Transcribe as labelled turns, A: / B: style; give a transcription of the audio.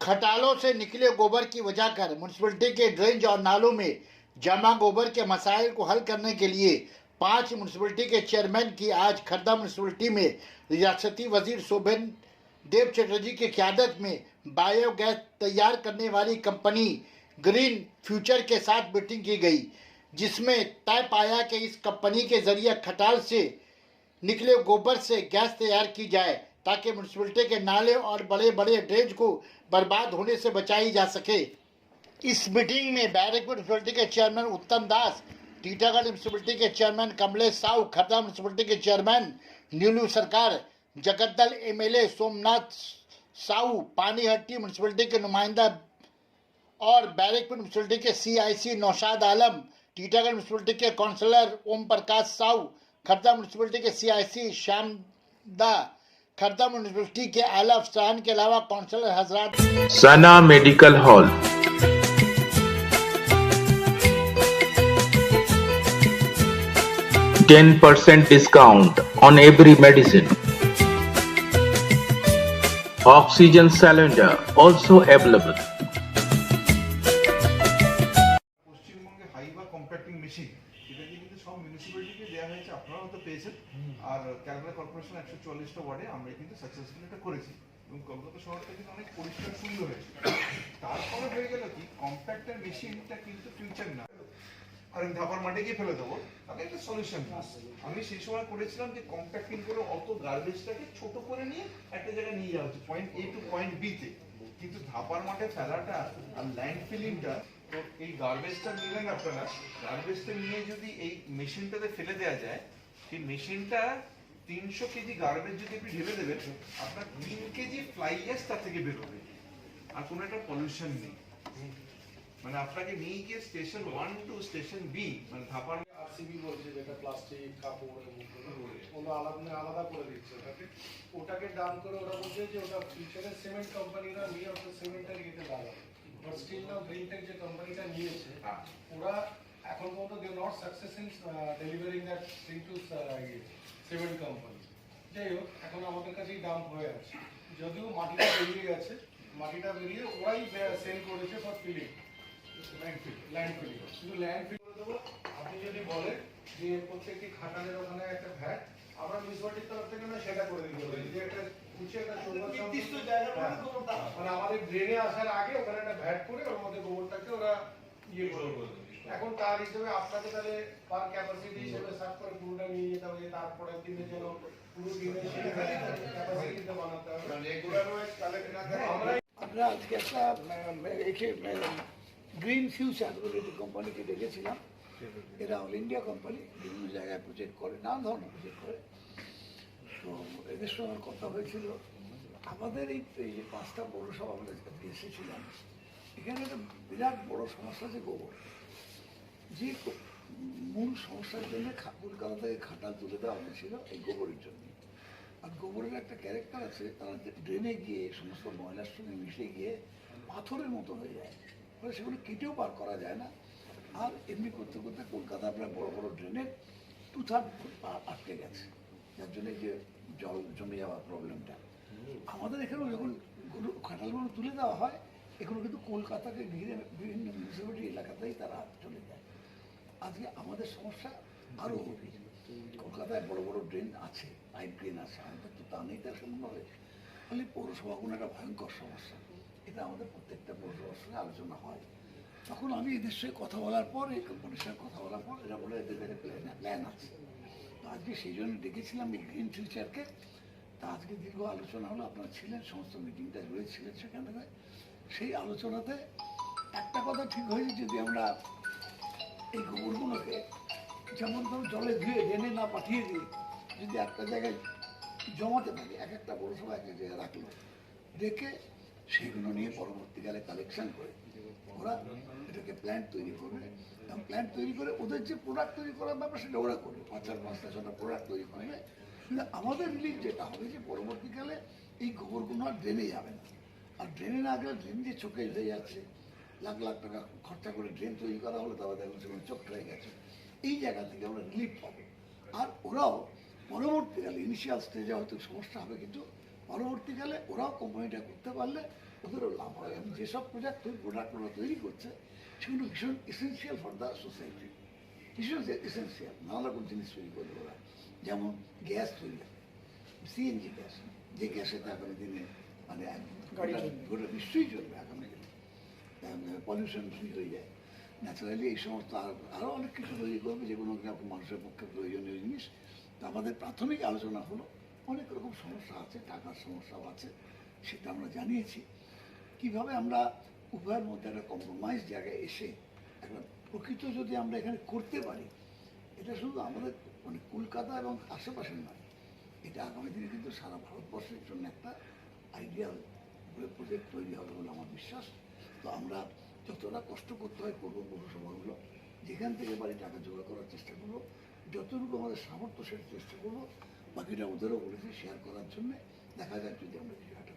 A: खटालों से निकले गोबर की वजह कर म्यूनसिपलिटी के ड्रेनेज और नालों में जमा गोबर के मसाइल को हल करने के लिए 5 म्यूनसिपलिटी के चेयरमैन की आज खर्दा म्यूनसिपलिटी में रियासती वजीर शोभन देव चटर्जी की क़यादत में बायोगैस तैयार करने वाली कम्पनी ग्रीन फ्यूचर के साथ मीटिंग की गई, जिसमें तय पाया कि इस कंपनी के जरिए खटाल से निकले गोबर से गैस तैयार की जाए ताकि म्यूनसिपलिटी के नाले और बड़े बड़े ड्रेनेज को बर्बाद होने से बचाई जा सके। इस मीटिंग में बैठक म्यूनसिपलिटी के चेयरमैन उत्तम दास, टीटागढ़ म्यूनसिपलिटी के चेयरमैन कमलेश साहू, खर्दा म्यूनसिपलिटी के चेयरमैन नीलू सरकार, जगतदल एमएलए सोमनाथ साहू, पानीहट्टी म्यूनसिपलिटी के नुमाइंदा और बैरकपुर म्यूनसिपलिटी के सीआईसी नौशाद आलम, टीटागढ़ म्यूनसिपलिटी के काउंसलर ओम प्रकाश साहू, खर्दा म्यूनसिपलिटी के सीआईसी श्यामदा, खर्दा म्यूनसिपलिटी के आला अफसरान के अलावा काउंसलर हजरात।
B: सना medical hall, 10% discount on every medicine. Oxygen cylinder also available.
C: পশ্চিমবঙ্গে হাইবা কম্প্যাক্টিং মেশিন এটা কিন্তু সব মিউনিসিপ্যালিটিকে দেওয়া হয়েছে, আপনারাও তো পেয়েছেন। আর ক্যালকাটা কর্পোরেশন 144টা ওয়ার্ডে আমরা কিন্তু সাকসেসফুলি এটা করেছি এবং কলকাতা শহরটা কিন্তু অনেক পরিষ্কার সুন্দর হয়েছে। তারপরে হয়ে গেল কি, কম্প্যাক্টার মেশিনটা কিন্তু ফিউচার না, আর ধাপার মাঠে গিয়ে ফেলে দেবো, তাহলে একটা সলিউশন। আমি সেই সময় করেছিলাম যে কম্প্যাক্টিং করে অত গার্বেজটাকে ছোট করে নিয়ে একটা জায়গায় নিয়ে যাওয়া হচ্ছে পয়েন্ট এ টু পয়েন্ট বি তে, কিন্তু ধাপার মাঠে ফেলাটা আর ল্যান্ড ফিলিংটা, তো এই গার্বেজটা নিলেন আপনারা, গার্বেজটা নিয়ে যদি এই মেশিনটাতে ফেলে দেওয়া যায়, সেই মেশিনটা 300 কেজি গার্বেজ যদি আপনি ঢেলে দেবেন, আপনার 3 কেজি ফ্লাই অ্যাশ তার থেকে বেরোবে, আর কোনো একটা পলিউশন নেই। মানে আপনাকে নিয়ে গিয়ে স্টেশন 1 টু স্টেশন বি, মানে ধাপার
D: আরসিবি বলছে যেটা প্লাস্টিক কাপড় ওগুলো আলাদা করে দিচ্ছে, ওটাকে ডাউন করে ওরা বলছে যে ওটা ফিউচারে সিমেন্ট কোম্পানিরা নিয়ে ওটা সিমেন্টের ইয়েতে লাগাবে। বাট স্টিল নাও গ্রিনটেক যে কোম্পানিটা নিয়েছে ওরা এখন পর্যন্ত they not success in delivering that thing to cement company. যাই হোক, এখন আমাদের কাছেই ডাম্প হয়ে আছে, যদিও মাটিটা বেরিয়ে গেছে, মাটিটা বেরিয়ে ওরাই সেল করেছে ফর ফিলিং, ল্যান্ড ফিলিং। শুধু ল্যান্ড ফিল করে দেবো। আপনি যদি বলেন যে প্রত্যেকটি খাটালের ওখানে একটা ভ্যাট, আমরা মিউনিসিপালিটির তরফ থেকে না সেটা করে দিতে পারি, যে একটা কিছু একটা নির্দিষ্ট জায়গা মানে আমাদের ড্রেনে আসার আগে ওখানে একটা ভ্যাট করে ওর মধ্যে গোবরটাকে ওরা ইয়ে করে দেবে। এখন তার হিসেবে আপনাকে তাহলে পার ক্যাপাসিটি হিসেবে সার্চ করে পুরোটা নিয়ে যেতে হবে, তারপরের দিনের জন্য পুরো দিনের ক্যাপাসিটিটা বানাতে হবে। রেগুলার ওয়াইজ কালেক্ট না করে
E: আমরা আজকে একটা গ্রিন ফিউচার বলে যে কোম্পানিকে দেখেছিলাম, এরা অল ইন্ডিয়া কোম্পানি, বিভিন্ন জায়গায় প্রজেক্ট করে, নানা ধরনের প্রজেক্ট করে। তো এদের সঙ্গে কথা হয়েছিল। আমাদের এই যে 5টা পৌরসভা আমরা এসেছিলাম, এখানে একটা বিরাট বড় সমস্যা আছে গোবর, যে মূল সমস্যার জন্য কলকাতা থেকে খাটাল তুলে দেওয়া হয়েছিল এই গোবরের জন্য। আর গোবরের একটা ক্যারেক্টার আছে, তারা ড্রেনে গিয়ে সমস্ত ময়লার সঙ্গে মিশে গিয়ে পাথরের মতো হয়ে যায়, ফলে সেগুলো কেটেও পার করা যায় না। আর এমনি করতে করতে কলকাতা আপনার বড় বড় ড্রেনের 2/3 আটকে গেছে, যার জন্য যে জল জমে যাওয়ার প্রবলেমটা। আমাদের এখানেও যখন খাটালগুলো তুলে দেওয়া হয়, এগুলো কিন্তু কলকাতাকে ঘিরে বিভিন্ন মিউনিসিপ্যালিটি এলাকাতেই তারা চলে যায়। আজকে আমাদের সমস্যা আরও গভীর। কলকাতায় বড় বড় ড্রেন আছে, পাইপ ড্রেন আছে, আমাদের তো তা নেই তার সম্ভবে। ফলে পৌরসভাগুলো একটা ভয়ঙ্কর সমস্যা। এটা আমাদের প্রত্যেকটা পৌরসভার সঙ্গে আলোচনা হয়। তখন আমি এদের সঙ্গে কথা বলার পর, এই কোম্পানির সঙ্গে কথা বলার পর, এরা বলে এদের কাছে প্ল্যান আছে। তো আজকে সেই জন্য ডেকেছিলাম এই গ্রিন ফিউচারকে। তা আজকে দীর্ঘ আলোচনা হলো, আপনারা ছিলেন, সমস্ত মিটিংটা রয়েছিলেন সেখানে। সেই আলোচনাতে একটা কথা ঠিক হয়েছে, যদি আমরা এই গোবরগুলোকে যেমন ধরুন জলে ধুয়ে ড্রেনে না পাঠিয়ে দিই, যদি একটা জায়গায় জমাতে পারি, এক একটা পৌরসভা এক এক জায়গায় রাখলো, রেখে সেগুলো নিয়ে পরবর্তীকালে কালেকশন করে ওরা এটাকে প্ল্যান্ট তৈরি করবে, এবং প্ল্যান্ট তৈরি করে ওদের যে প্রোডাক্ট তৈরি করার ব্যাপার সেটা ওরা করবে, 5-6টা প্রোডাক্ট তৈরি করবে। কিন্তু আমাদের রিলিফ যেটা হবে যে পরবর্তীকালে এই গোবরগুলো আর ড্রেনে যাবে না। আর ড্রেনে না গেলে ড্রেন দিয়ে চোখে হয়ে যাচ্ছে, লাখ লাখ টাকা খরচা করে ড্রেন তৈরি করা হলে তারপর দেখুন সেগুলো চোখ হয়ে গেছে। এই জায়গা থেকে আমরা রিলিফ পাবো। আর ওরাও পরবর্তীকালে ইনিশিয়াল স্টেজে হয়তো সমস্যা হবে, কিন্তু পরবর্তীকালে ওরাও কোম্পানিটা করতে পারলে ওদেরও লাভ হয়। এবং যেসব প্রোডাক্ট ওরা তৈরি করছে সেগুলো ভীষণ এসেন্সিয়াল ফর দ্য সোসাইটি, ভীষণ এসেন্সিয়াল। নানা রকম জিনিস তৈরি করবে ওরা, যেমন গ্যাস তৈরি, সিএনজি গ্যাস, যে গ্যাসেতে আগামী দিনে মানে গোটা নিশ্চয়ই চলবে আগামী দিনে, পলিউশন ফ্রি হয়ে যায় ন্যাচারালি। এই সমস্ত আরও অনেক কিছু তৈরি করবে যেগুলো মানুষের পক্ষে প্রয়োজনীয় জিনিস। তো আমাদের প্রাথমিক আলোচনা হলো অনেক রকম সমস্যা আছে, টাকার সমস্যাও আছে, সেটা আমরা জানিয়েছি। কিভাবে আমরা উভয়ের মধ্যে একটা কম্প্রোমাইজ জায়গায় এসে একটা প্রকৃত যদি আমরা এখানে করতে পারি, এটা শুধু আমাদের মানে কলকাতা এবং আশেপাশের নয়, এটা আগামী দিনে কিন্তু সারা ভারতবর্ষের জন্য একটা আইডিয়াল প্রজেক্ট তৈরি হবে বলে আমার বিশ্বাস। তো আমরা যতটা কষ্ট করতে হয় করবো, পৌরসভাগুলো যেখান থেকে পারি টাকা জোগাড় করার চেষ্টা করবো, যতটুকু আমাদের সামর্থ্য সেটা চেষ্টা করবো। বাকিটা ওদেরও বলেছি শেয়ার করার জন্য। দেখা যাক যদি আমরা কিছু একটা